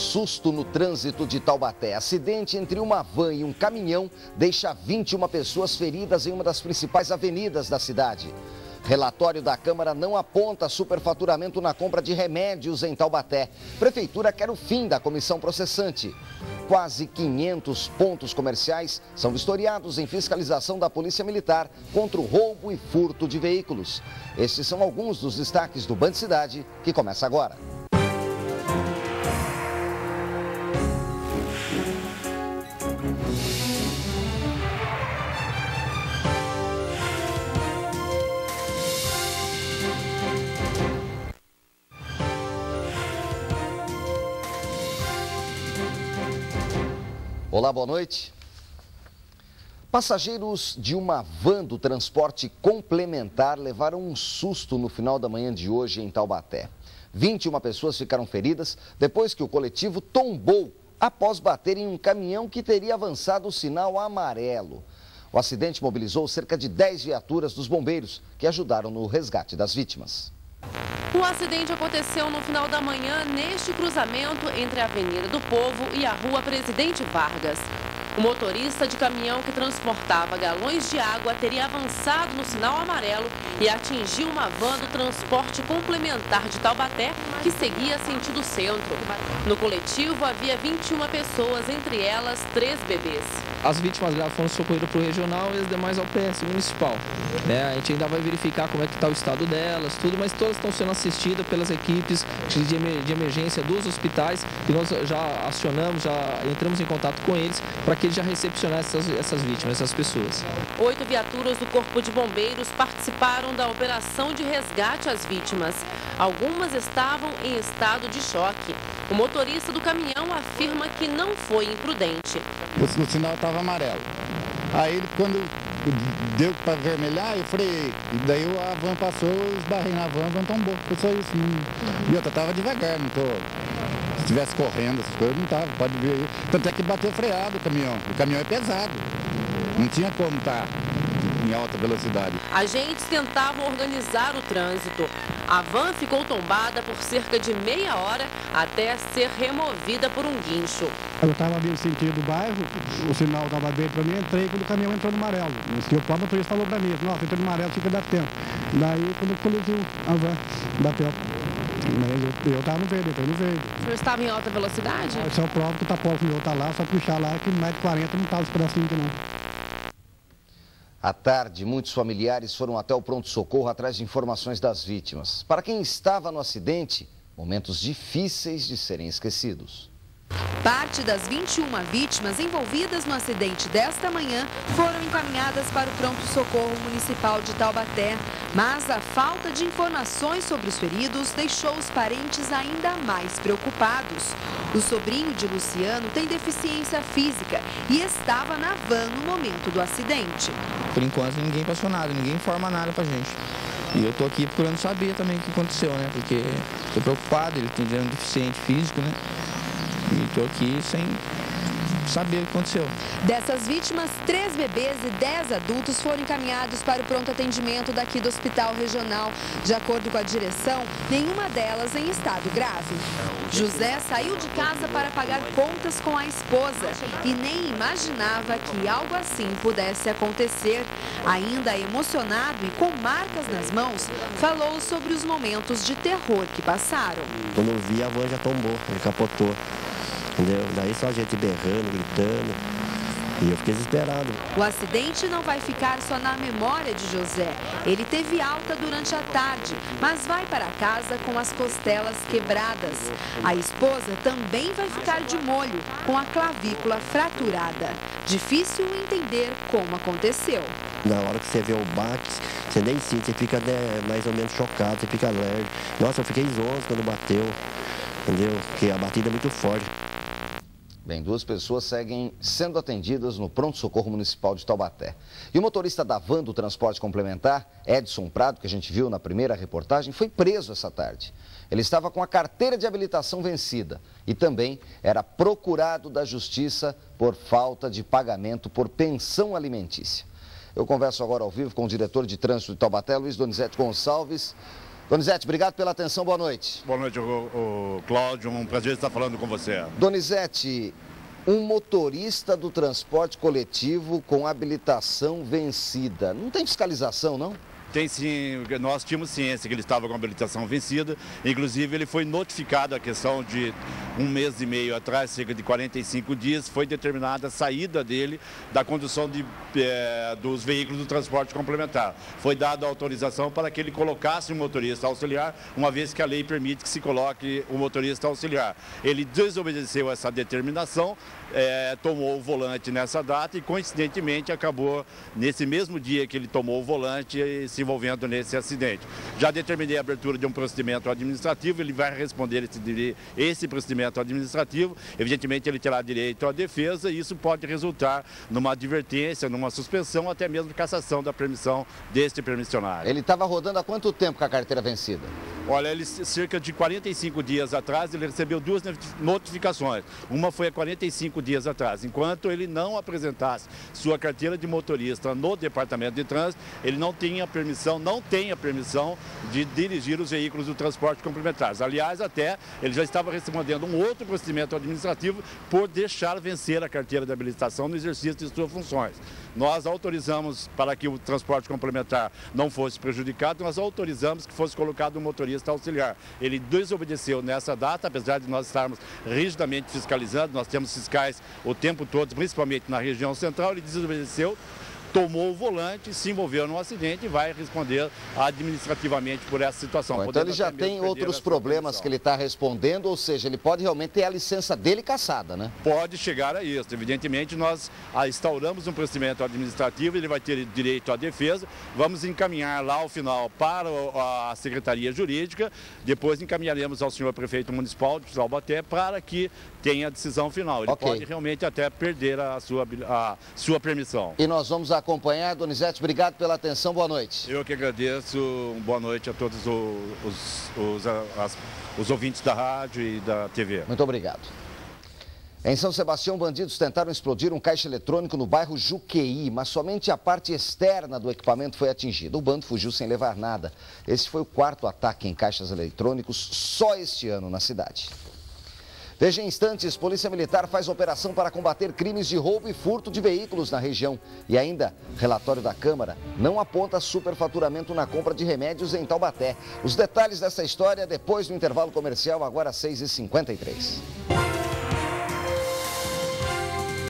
susto no trânsito de Taubaté. Acidente entre uma van e um caminhão deixa 21 pessoas feridas em uma das principais avenidas da cidade. Relatório da Câmara não aponta superfaturamento na compra de remédios em Taubaté. Prefeitura quer o fim da comissão processante. Quase 500 pontos comerciais são vistoriados em fiscalização da Polícia Militar contra o roubo e furto de veículos. Estes são alguns dos destaques do Band Cidade, que começa agora. Olá, boa noite. Passageiros de uma van do transporte complementar levaram um susto no final da manhã de hoje em Taubaté. 21 pessoas ficaram feridas depois que o coletivo tombou após bater em um caminhão que teria avançado o sinal amarelo. O acidente mobilizou cerca de 10 viaturas dos bombeiros que ajudaram no resgate das vítimas. O acidente aconteceu no final da manhã neste cruzamento entre a Avenida do Povo e a Rua Presidente Vargas. O motorista de caminhão que transportava galões de água teria avançado no sinal amarelo e atingiu uma van do transporte complementar de Taubaté que seguia sentido centro. No coletivo havia 21 pessoas, entre elas 3 bebês. As vítimas graves foram socorridas para o regional e as demais ao PS municipal. A gente ainda vai verificar como é que está o estado delas, tudo, mas todas estão sendo assistidas pelas equipes de emergência dos hospitais que nós já acionamos, já entramos em contato com eles para que eles já recepcionassem essas vítimas, essas pessoas. 8 viaturas do Corpo de Bombeiros participaram da operação de resgate às vítimas. Algumas estavam em estado de choque. O motorista do caminhão afirma que não foi imprudente. O sinal estava amarelo. Aí, quando deu para vermelhar, eu freiei. E daí a van passou, eu esbarrei na van, a van tombou. Foi só isso. E outra, estava devagar, não tô... Se estivesse correndo, essas coisas, não estava, pode ver aí. Tanto é que bateu freado o caminhão. O caminhão é pesado. Não tinha como estar em alta velocidade. Agentes tentavam organizar o trânsito. A van ficou tombada por cerca de meia hora até ser removida por um guincho. Eu estava vindo sentido do bairro, o sinal estava verde para mim, entrei quando o caminhão entrou no amarelo. O próprio motorista falou para mim, nossa, entrou no amarelo, fica dá tempo. Daí, quando colidiu a van, bateu. Eu estava no verde, entrei no verde. O senhor estava em alta velocidade? Só prova que o tapão que o meu está lá, só puxar lá, que mais de 40 não estava os pedacinhos aqui não. À tarde, muitos familiares foram até o pronto-socorro atrás de informações das vítimas. Para quem estava no acidente, momentos difíceis de serem esquecidos. Parte das 21 vítimas envolvidas no acidente desta manhã foram encaminhadas para o pronto-socorro municipal de Taubaté. Mas a falta de informações sobre os feridos deixou os parentes ainda mais preocupados. O sobrinho de Luciano tem deficiência física e estava na van no momento do acidente. Por enquanto ninguém passou nada, ninguém informa nada pra gente. E eu tô aqui procurando saber também o que aconteceu, né? Porque tô preocupado, ele tem um deficiente físico, né? E estou aqui sem saber o que aconteceu. Dessas vítimas, 3 bebês e 10 adultos foram encaminhados para o pronto atendimento daqui do Hospital Regional. De acordo com a direção, nenhuma delas em estado grave. José saiu de casa para pagar contas com a esposa e nem imaginava que algo assim pudesse acontecer. Ainda emocionado e com marcas nas mãos, falou sobre os momentos de terror que passaram. Quando eu vi, a van já tombou, ele capotou. Entendeu? Daí só a gente berrando, gritando, e eu fiquei desesperado. O acidente não vai ficar só na memória de José. Ele teve alta durante a tarde, mas vai para casa com as costelas quebradas. A esposa também vai ficar de molho, com a clavícula fraturada. Difícil entender como aconteceu. Na hora que você vê o baque, você nem sente, você fica mais ou menos chocado, você fica alerta. Nossa, eu fiquei zonzo quando bateu, entendeu? Porque a batida é muito forte. Bem, 2 pessoas seguem sendo atendidas no pronto-socorro municipal de Taubaté. E o motorista da van do transporte complementar, Edson Prado, que a gente viu na primeira reportagem, foi preso essa tarde. Ele estava com a carteira de habilitação vencida e também era procurado da justiça por falta de pagamento por pensão alimentícia. Eu converso agora ao vivo com o diretor de trânsito de Taubaté, Luiz Donizete Gonçalves. Donizete, obrigado pela atenção, boa noite. Boa noite, Cláudio, um prazer estar falando com você. Donizete, um motorista do transporte coletivo com habilitação vencida, não tem fiscalização, não? Tem sim, nós tínhamos ciência que ele estava com a habilitação vencida, inclusive ele foi notificado a questão de 1 mês e meio atrás, cerca de 45 dias, foi determinada a saída dele da condução dos veículos do transporte complementar. Foi dada a autorização para que ele colocasse um motorista auxiliar, uma vez que a lei permite que se coloque o motorista auxiliar. Ele desobedeceu essa determinação, tomou o volante nessa data e, coincidentemente, acabou nesse mesmo dia que ele tomou o volante se envolvendo nesse acidente. Já determinei a abertura de um procedimento administrativo, ele vai responder esse procedimento administrativo, evidentemente ele terá direito à defesa e isso pode resultar numa advertência, numa suspensão, até mesmo cassação da permissão deste permissionário. Ele estava rodando há quanto tempo com a carteira vencida? Olha, ele, cerca de 45 dias atrás, ele recebeu 2 notificações. Uma foi há 45 dias atrás. Enquanto ele não apresentasse sua carteira de motorista no Departamento de Trânsito, ele não tem a permissão de dirigir os veículos do transporte complementares. Aliás, até ele já estava respondendo um outro procedimento administrativo por deixar vencer a carteira de habilitação no exercício de suas funções. Nós autorizamos, para que o transporte complementar não fosse prejudicado, nós autorizamos que fosse colocado um motorista auxiliar. Ele desobedeceu nessa data, apesar de nós estarmos rigidamente fiscalizando, nós temos fiscais o tempo todo, principalmente na região central, ele desobedeceu, tomou o volante, se envolveu num acidente e vai responder administrativamente por essa situação. Bom, então ele já tem outros problemas que ele está respondendo, ou seja, ele pode realmente ter a licença dele cassada, né? Pode chegar a isso. Evidentemente, nós instauramos um procedimento administrativo, ele vai ter direito à defesa, vamos encaminhar lá ao final para a Secretaria Jurídica, depois encaminharemos ao senhor prefeito municipal de Taubaté para que tenha a decisão final. Ele pode realmente até perder a sua permissão. E nós vamos acompanhar. Donizete, obrigado pela atenção, boa noite. Eu que agradeço, boa noite a todos os ouvintes da rádio e da TV. Muito obrigado. Em São Sebastião, bandidos tentaram explodir um caixa eletrônico no bairro Juqueí, mas somente a parte externa do equipamento foi atingida. O bando fugiu sem levar nada. Esse foi o 4º ataque em caixas eletrônicos só este ano na cidade. Veja em instantes, Polícia Militar faz operação para combater crimes de roubo e furto de veículos na região. E ainda, relatório da Câmara não aponta superfaturamento na compra de remédios em Taubaté. Os detalhes dessa história depois do intervalo comercial, agora às 6h53.